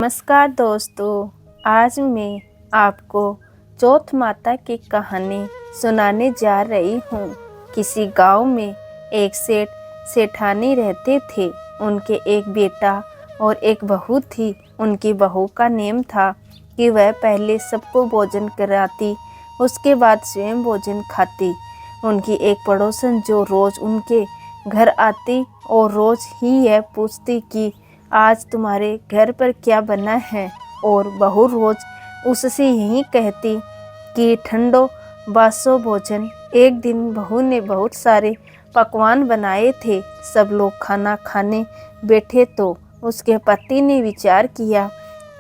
नमस्कार दोस्तों, आज मैं आपको चौथ माता की कहानी सुनाने जा रही हूँ। किसी गांव में एक सेठ सेठानी रहते थे। उनके एक बेटा और एक बहू थी। उनकी बहू का नेम था कि वह पहले सबको भोजन कराती, उसके बाद स्वयं भोजन खाती। उनकी एक पड़ोसन जो रोज़ उनके घर आती और रोज़ ही यह पूछती कि आज तुम्हारे घर पर क्या बना है, और बहू रोज उससे यही कहती कि ठंडो बासो भोजन। एक दिन बहू ने बहुत सारे पकवान बनाए थे। सब लोग खाना खाने बैठे तो उसके पति ने विचार किया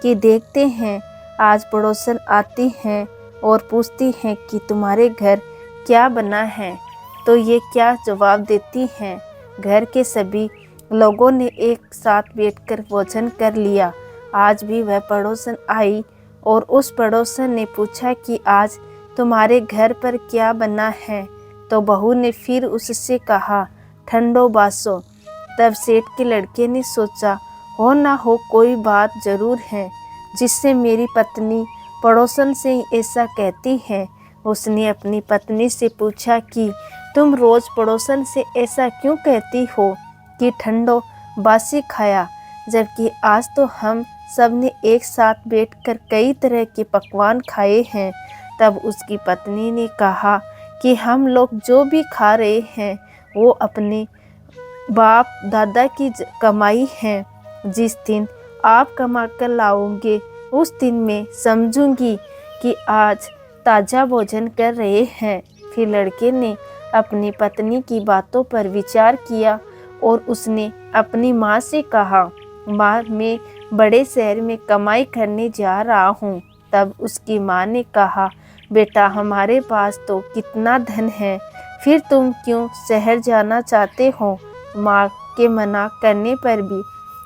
कि देखते हैं, आज पड़ोसन आती हैं और पूछती हैं कि तुम्हारे घर क्या बना है, तो ये क्या जवाब देती हैं। घर के सभी लोगों ने एक साथ बैठकर भोजन कर लिया। आज भी वह पड़ोसन आई और उस पड़ोसन ने पूछा कि आज तुम्हारे घर पर क्या बना है, तो बहू ने फिर उससे कहा ठंडो बासो। तब सेठ के लड़के ने सोचा, हो ना हो कोई बात जरूर है जिससे मेरी पत्नी पड़ोसन से ऐसा कहती है। उसने अपनी पत्नी से पूछा कि तुम रोज पड़ोसन से ऐसा क्यों कहती हो कि ठंडो बासी खाया, जबकि आज तो हम सब ने एक साथ बैठकर कई तरह के पकवान खाए हैं। तब उसकी पत्नी ने कहा कि हम लोग जो भी खा रहे हैं वो अपने बाप दादा की कमाई है। जिस दिन आप कमा कर लाओगे उस दिन मैं समझूंगी कि आज ताज़ा भोजन कर रहे हैं। फिर लड़के ने अपनी पत्नी की बातों पर विचार किया और उसने अपनी माँ से कहा, माँ मैं बड़े शहर में कमाई करने जा रहा हूँ। तब उसकी माँ ने कहा, बेटा हमारे पास तो कितना धन है, फिर तुम क्यों शहर जाना चाहते हो। माँ के मना करने पर भी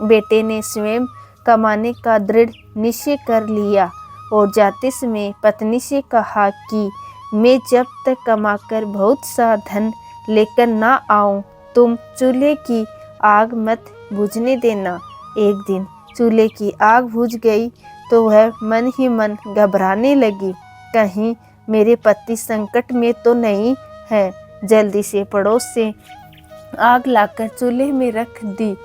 बेटे ने स्वयं कमाने का दृढ़ निश्चय कर लिया और जाते समय पत्नी से कहा कि मैं जब तक कमाकर बहुत सा धन लेकर ना आऊं, तुम चूल्हे की आग मत बुझने देना। एक दिन चूल्हे की आग बुझ गई तो वह मन ही मन घबराने लगी, कहीं मेरे पति संकट में तो नहीं है। जल्दी से पड़ोस से आग लाकर चूल्हे में रख दी।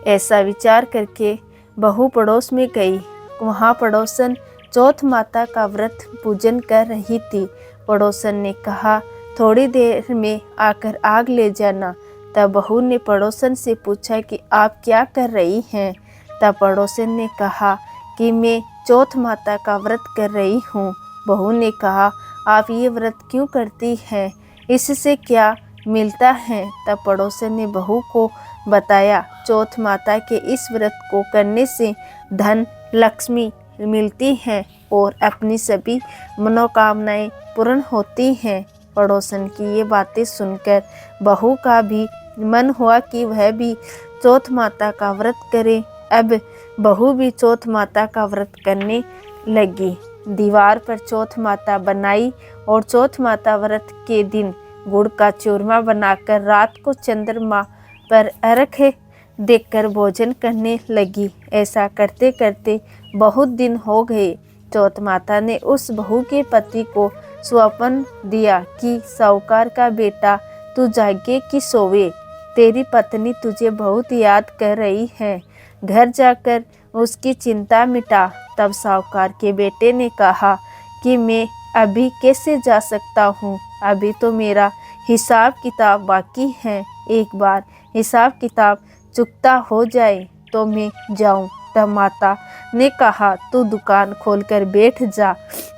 ऐसा विचार करके बहू पड़ोस में गई। वहाँ पड़ोसन चौथ माता का व्रत पूजन कर रही थी। पड़ोसन ने कहा, थोड़ी देर में आकर आग ले जाना। तब बहू ने पड़ोसन से पूछा कि आप क्या कर रही हैं। तब पड़ोसन ने कहा कि मैं चौथ माता का व्रत कर रही हूँ। बहू ने कहा, आप ये व्रत क्यों करती हैं, इससे क्या मिलता है। तब पड़ोसन ने बहू को बताया, चौथ माता के इस व्रत को करने से धन लक्ष्मी मिलती हैं और अपनी सभी मनोकामनाएं पूर्ण होती हैं। पड़ोसन की ये बातें सुनकर बहू का भी मन हुआ कि वह भी चौथ माता का व्रत करे। अब बहू भी चौथ माता का व्रत करने लगी। दीवार पर चौथ माता बनाई और चौथ माता व्रत के दिन गुड़ का चूरमा बनाकर रात को चंद्रमा पर अर्घ देकर भोजन करने लगी। ऐसा करते करते बहुत दिन हो गए। चौथ माता ने उस बहू के पति को स्वप्न दिया कि साहूकार का बेटा तू जागे कि सोवे, तेरी पत्नी तुझे बहुत याद कर रही है, घर जाकर उसकी चिंता मिटा। तब साहूकार के बेटे ने कहा कि मैं अभी कैसे जा सकता हूँ, अभी तो मेरा हिसाब किताब बाकी है। एक बार हिसाब किताब चुकता हो जाए तो मैं जाऊँ। तब माता ने कहा, तू दुकान खोलकर बैठ जा,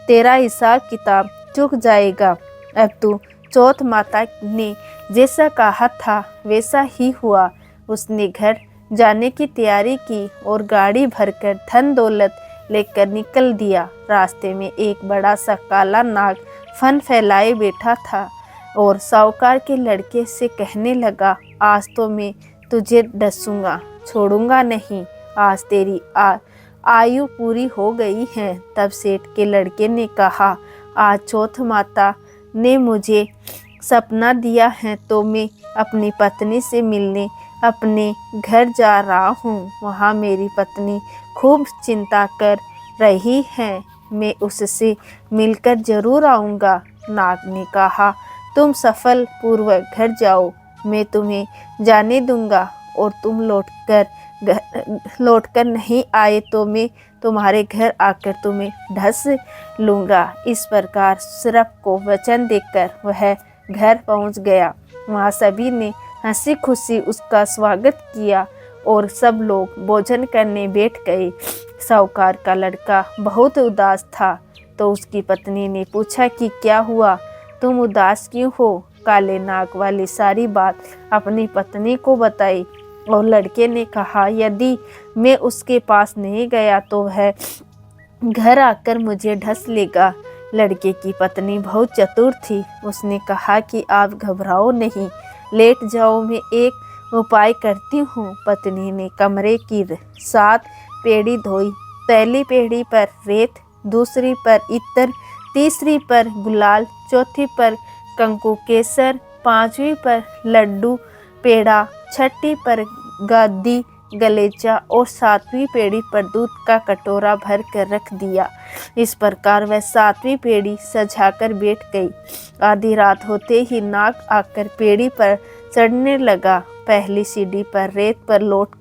तेरा हिसाब किताब चुक जाएगा। अब तू चौथ माता ने जैसा कहा था वैसा ही हुआ। उसने घर जाने की तैयारी की और गाड़ी भरकर धन दौलत लेकर निकल दिया। रास्ते में एक बड़ा सा काला नाग फन फैलाए बैठा था और साहूकार के लड़के से कहने लगा, आज तो मैं तुझे डसूंगा, छोड़ूंगा नहीं, आज तेरी आयु पूरी हो गई है। तब सेठ के लड़के ने कहा, आज चौथ माता ने मुझे सपना दिया है तो मैं अपनी पत्नी से मिलने अपने घर जा रहा हूँ। वहाँ मेरी पत्नी खूब चिंता कर रही है। मैं उससे मिलकर जरूर आऊँगा। नाग ने कहा, तुम सफल पूर्वक घर जाओ। मैं तुम्हें जाने दूंगा और तुम लौटकर नहीं आए तो मैं तुम्हारे घर आकर तुम्हें ढस लूँगा। इस प्रकार सर्प को वचन देकर वह घर पहुँच गया। वहाँ सभी ने हंसी खुशी उसका स्वागत किया और सब लोग भोजन करने बैठ गए। साहूकार का लड़का बहुत उदास था, तो उसकी पत्नी ने पूछा कि क्या हुआ, तुम उदास क्यों हो? काले नाग वाली सारी बात अपनी पत्नी को बताई और लड़के ने कहा, यदि मैं उसके पास नहीं गया तो वह घर आकर मुझे ढस लेगा। लड़के की पत्नी बहुत चतुर थी। उसने कहा कि आप घबराओ नहीं, लेट जाओ, मैं एक उपाय करती हूँ। पत्नी ने कमरे की 7 पेड़ी धोई। पहली पेड़ी पर रेत, दूसरी पर इत्र, तीसरी पर गुलाल, चौथी पर कंकु केसर, 5वीं पर लड्डू पेड़ा, 6ठी पर गादी गलेचा और 7वीं पेड़ी पर दूध का कटोरा भर कर रख दिया। इस प्रकार वह 7वीं पेड़ी सजाकर बैठ गई। आधी रात होते ही नाग आकर पेड़ी पर चढ़ने लगा। पहली सीढ़ी पर रेत पर लौट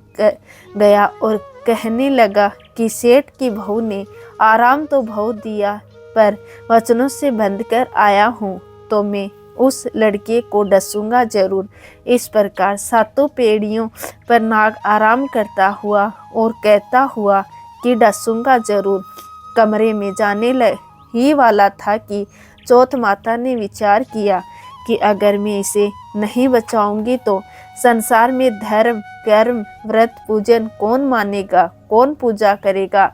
गया और कहने लगा कि सेठ की बहू ने आराम तो बहुत दिया, पर वचनों से बंध कर आया हूँ तो मैं उस लड़के को डसूंगा जरूर। इस प्रकार 7 पेड़ियों पर नाग आराम करता हुआ और कहता हुआ कि डसूंगा जरूर कमरे में जाने ही वाला था कि चौथ माता ने विचार किया कि अगर मैं इसे नहीं बचाऊंगी तो संसार में धर्म, कर्म, व्रत, पूजन कौन मानेगा, कौन पूजा करेगा।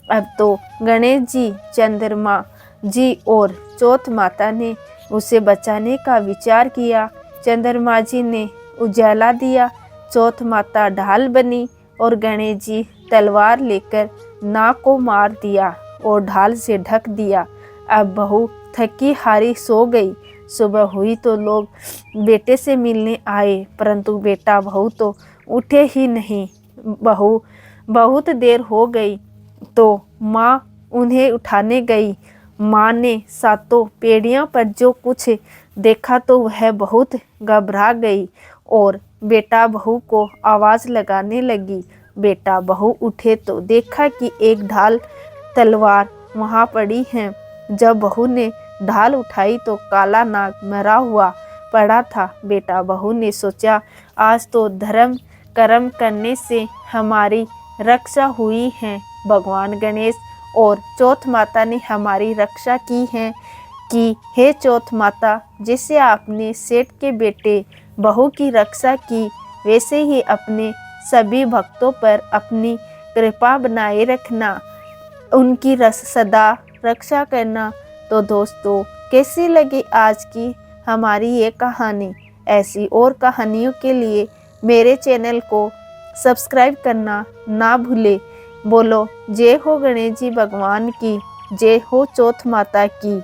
अब तो गणेश जी, चंद्रमा जी और चौथ माता ने उसे बचाने का विचार किया। चंद्रमा जी ने उजाला दिया, चौथ माता ढाल बनी और गणेश जी तलवार लेकर नाग को मार दिया और ढाल से ढक दिया। अब बहू थकी हारी सो गई। सुबह हुई तो लोग बेटे से मिलने आए, परंतु बेटा बहू तो उठे ही नहीं। बहू बहुत देर हो गई तो माँ उन्हें उठाने गई। माँ ने 7 पेड़ियों पर जो कुछ देखा तो वह बहुत घबरा गई और बेटा बहू को आवाज़ लगाने लगी। बेटा बहू उठे तो देखा कि एक ढाल तलवार वहाँ पड़ी है। जब बहू ने ढाल उठाई तो काला नाग मरा हुआ पड़ा था। बेटा बहू ने सोचा, आज तो धर्म कर्म करने से हमारी रक्षा हुई है। भगवान गणेश और चौथ माता ने हमारी रक्षा की है कि हे चौथ माता, जैसे आपने सेठ के बेटे बहू की रक्षा की, वैसे ही अपने सभी भक्तों पर अपनी कृपा बनाए रखना, उनकी सदा रक्षा करना। तो दोस्तों, कैसी लगी आज की हमारी ये कहानी? ऐसी और कहानियों के लिए मेरे चैनल को सब्सक्राइब करना ना भूले। बोलो जय हो गणेश जी भगवान की, जय हो चौथ माता की।